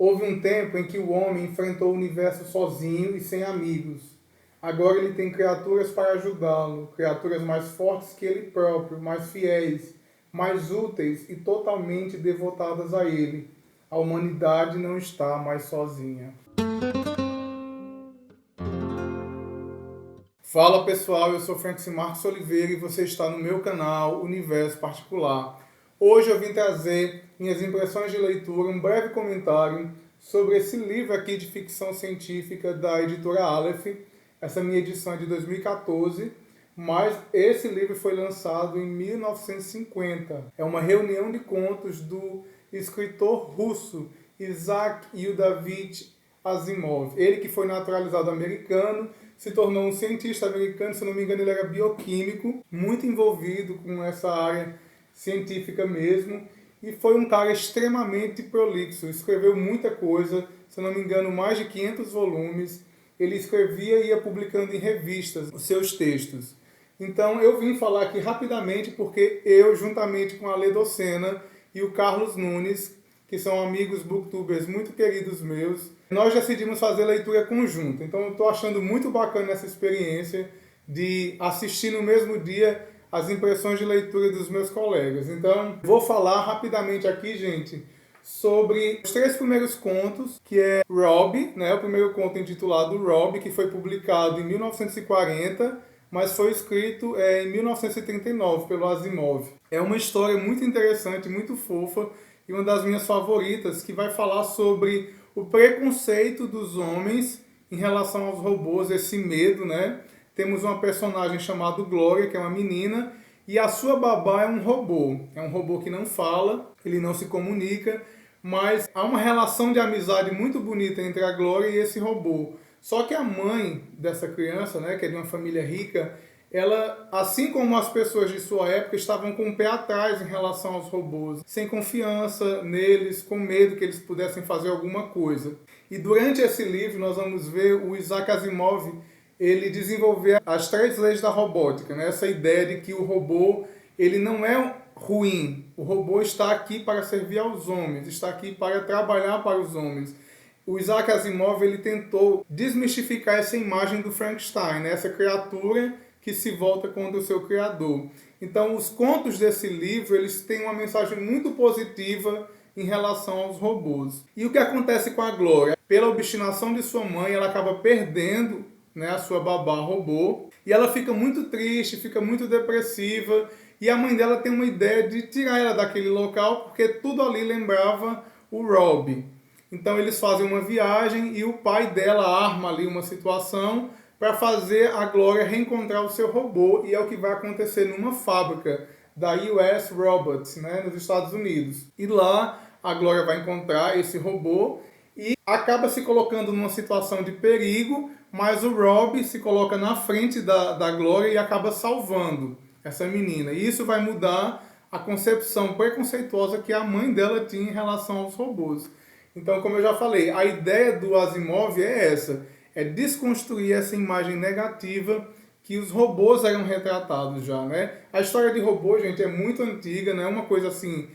Houve um tempo em que o homem enfrentou o universo sozinho e sem amigos. Agora ele tem criaturas para ajudá-lo, criaturas mais fortes que ele próprio, mais fiéis, mais úteis e totalmente devotadas a ele. A humanidade não está mais sozinha. Fala pessoal, eu sou Francis Marcos Oliveira e você está no meu canal Universo Particular. Hoje eu vim trazer minhas impressões de leitura, um breve comentário sobre esse livro aqui de ficção científica da editora Aleph. Essa minha edição é de 2014, mas esse livro foi lançado em 1950. É uma reunião de contos do escritor russo Isaac Yudavid Asimov. Ele que foi naturalizado americano, se tornou um cientista americano, se não me engano ele era bioquímico, muito envolvido com essa área científica mesmo, e foi um cara extremamente prolixo, escreveu muita coisa, se não me engano mais de 500 volumes, ele escrevia e ia publicando em revistas os seus textos. Então eu vim falar aqui rapidamente porque eu, juntamente com a Lê Docena e o Carlos Nunes, que são amigos booktubers muito queridos meus, nós decidimos fazer leitura conjunta. Então eu estou achando muito bacana essa experiência de assistir no mesmo dia as impressões de leitura dos meus colegas. Então vou falar rapidamente aqui, gente, sobre os 3 primeiros contos, que é Rob, né, o primeiro conto intitulado Rob, que foi publicado em 1940, mas foi escrito em 1939 pelo Asimov. É uma história muito interessante, muito fofa, e uma das minhas favoritas, que vai falar sobre o preconceito dos homens em relação aos robôs, esse medo, né? Temos uma personagem chamada Gloria, que é uma menina, e a sua babá é um robô. É um robô que não fala, ele não se comunica, mas há uma relação de amizade muito bonita entre a Gloria e esse robô. Só que a mãe dessa criança, né, que é de uma família rica, ela, assim como as pessoas de sua época, estavam com o pé atrás em relação aos robôs, sem confiança neles, com medo que eles pudessem fazer alguma coisa. E durante esse livro nós vamos ver o Isaac Asimov ele desenvolver as 3 leis da robótica, né? Essa ideia de que o robô ele não é ruim, o robô está aqui para servir aos homens, está aqui para trabalhar para os homens. O Isaac Asimov ele tentou desmistificar essa imagem do Frankenstein, né? Essa criatura que se volta contra o seu criador. Então, os contos desse livro eles têm uma mensagem muito positiva em relação aos robôs. E o que acontece com a Gloria? Pela obstinação de sua mãe, ela acaba perdendo, né, a sua babá robô, e ela fica muito triste, fica muito depressiva, e a mãe dela tem uma ideia de tirar ela daquele local, porque tudo ali lembrava o Rob. Então eles fazem uma viagem e o pai dela arma ali uma situação para fazer a Gloria reencontrar o seu robô, e é o que vai acontecer numa fábrica da US Robots, né, nos Estados Unidos. E lá a Gloria vai encontrar esse robô e acaba se colocando numa situação de perigo, mas o Rob se coloca na frente da Gloria e acaba salvando essa menina. E isso vai mudar a concepção preconceituosa que a mãe dela tinha em relação aos robôs. Então, como eu já falei, a ideia do Asimov é essa, é desconstruir essa imagem negativa que os robôs eram retratados já, né? A história de robô, gente, é muito antiga, não é uma coisa assim,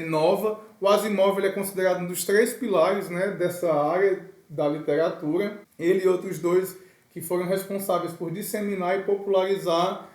nova. O Asimov ele é considerado um dos 3 pilares, né, dessa área da literatura. Ele e outros 2 que foram responsáveis por disseminar e popularizar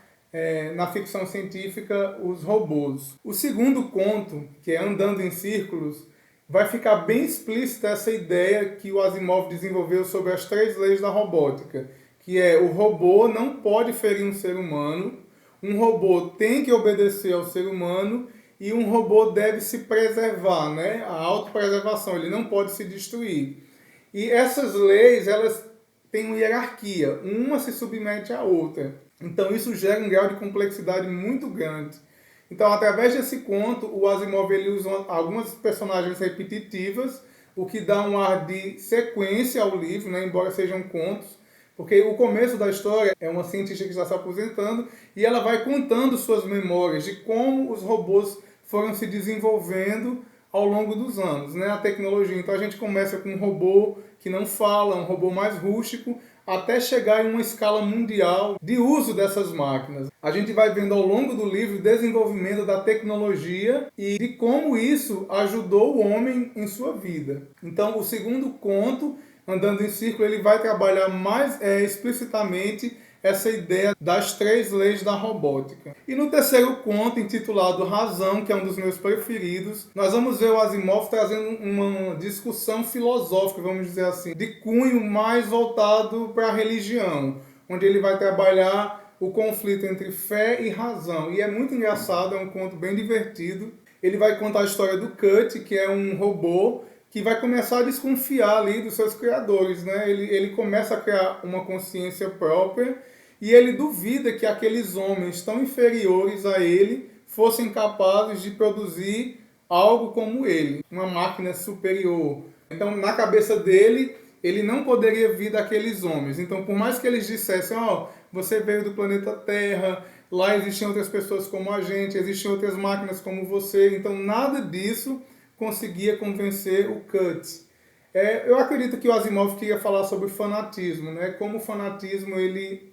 na ficção científica os robôs. O segundo conto, que é Andando em Círculos, vai ficar bem explícita essa ideia que o Asimov desenvolveu sobre as 3 leis da robótica, que é o robô não pode ferir um ser humano, um robô tem que obedecer ao ser humano e um robô deve se preservar, né? A autopreservação, ele não pode se destruir. E essas leis, elas têm uma hierarquia, uma se submete à outra. Então isso gera um grau de complexidade muito grande. Então, através desse conto, o Asimov ele usa algumas personagens repetitivas, o que dá um ar de sequência ao livro, né, embora sejam contos, porque o começo da história é uma cientista que está se aposentando e ela vai contando suas memórias de como os robôs foram se desenvolvendo ao longo dos anos, né, a tecnologia. Então a gente começa com um robô que não fala, um robô mais rústico, até chegar em uma escala mundial de uso dessas máquinas. A gente vai vendo ao longo do livro o desenvolvimento da tecnologia e de como isso ajudou o homem em sua vida. Então, o segundo conto, Andando em Círculo, ele vai trabalhar mais explicitamente essa ideia das 3 leis da robótica. E no terceiro conto, intitulado Razão, que é um dos meus preferidos, nós vamos ver o Asimov trazendo uma discussão filosófica, vamos dizer assim, de cunho mais voltado para a religião, onde ele vai trabalhar o conflito entre fé e razão. E é muito engraçado, é um conto bem divertido. Ele vai contar a história do Cut, que é um robô que vai começar a desconfiar ali dos seus criadores, né? Ele começa a criar uma consciência própria e ele duvida que aqueles homens tão inferiores a ele fossem capazes de produzir algo como ele, uma máquina superior. Então, na cabeça dele, ele não poderia vir daqueles homens. Então, por mais que eles dissessem, você veio do planeta Terra, lá existiam outras pessoas como a gente, existiam outras máquinas como você, então nada disso conseguia convencer o Cut. Eu acredito que o Asimov queria falar sobre o fanatismo, né? Como o fanatismo ele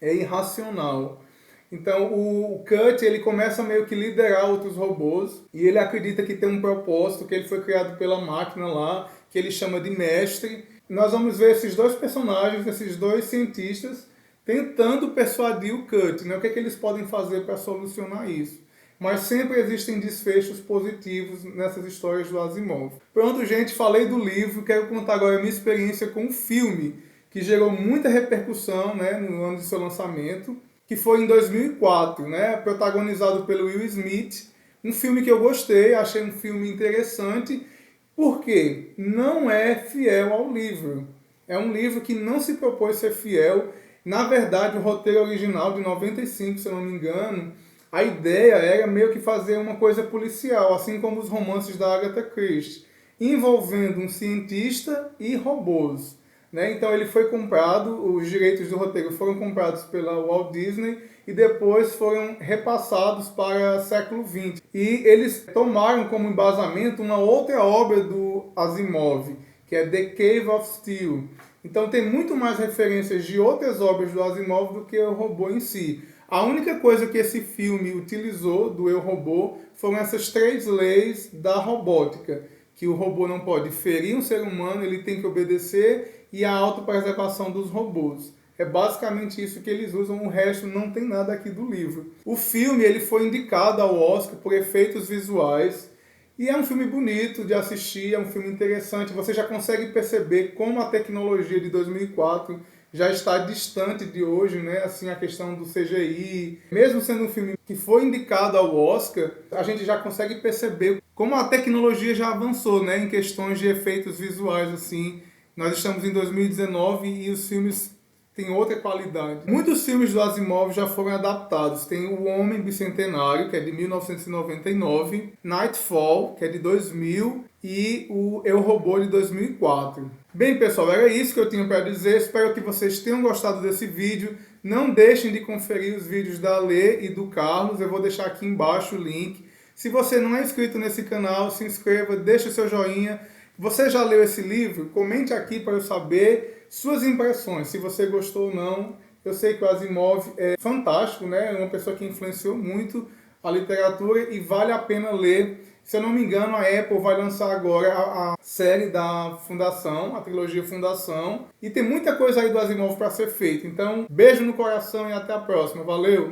é irracional. Então o Cut ele começa a meio que liderar outros robôs e ele acredita que tem um propósito, que ele foi criado pela máquina lá, que ele chama de mestre. Nós vamos ver esses 2 personagens, esses 2 cientistas, tentando persuadir o Cut, né? O que é que eles podem fazer para solucionar isso. Mas sempre existem desfechos positivos nessas histórias do Asimov. Pronto, gente, falei do livro, quero contar agora a minha experiência com o filme, que gerou muita repercussão, né, no ano de seu lançamento, que foi em 2004, né, protagonizado pelo Will Smith, um filme que eu gostei, achei um filme interessante, porque não é fiel ao livro. É um livro que não se propôs ser fiel. Na verdade, o roteiro original de 95, se eu não me engano, a ideia era meio que fazer uma coisa policial, assim como os romances da Agatha Christie, envolvendo um cientista e robôs, né? Então ele foi comprado, os direitos do roteiro foram comprados pela Walt Disney e depois foram repassados para o século XX. E eles tomaram como embasamento uma outra obra do Asimov, que é The Cave of Steel. Então tem muito mais referências de outras obras do Asimov do que o robô em si. A única coisa que esse filme utilizou do Eu, Robô foram essas 3 leis da robótica, que o robô não pode ferir um ser humano, ele tem que obedecer, e a autopreservação dos robôs. É basicamente isso que eles usam, o resto não tem nada aqui do livro. O filme ele foi indicado ao Oscar por efeitos visuais, e é um filme bonito de assistir, é um filme interessante, você já consegue perceber como a tecnologia de 2004 já está distante de hoje, né? Assim, a questão do CGI. Mesmo sendo um filme que foi indicado ao Oscar, a gente já consegue perceber como a tecnologia já avançou, né? Em questões de efeitos visuais, assim. Nós estamos em 2019 e os filmes têm outra qualidade. Muitos filmes do Asimov já foram adaptados. Tem O Homem Bicentenário, que é de 1999, Nightfall, que é de 2000, e o Eu, Robô, de 2004. Bem, pessoal, era isso que eu tinha para dizer. Espero que vocês tenham gostado desse vídeo. Não deixem de conferir os vídeos da Lê e do Carlos. Eu vou deixar aqui embaixo o link. Se você não é inscrito nesse canal, se inscreva, deixe o seu joinha. Você já leu esse livro? Comente aqui para eu saber suas impressões, se você gostou ou não. Eu sei que o Asimov é fantástico, né? É uma pessoa que influenciou muito a literatura e vale a pena ler. Se eu não me engano, a Apple vai lançar agora a série da Fundação, a trilogia Fundação. E tem muita coisa aí do Asimov para ser feita. Então, beijo no coração e até a próxima. Valeu!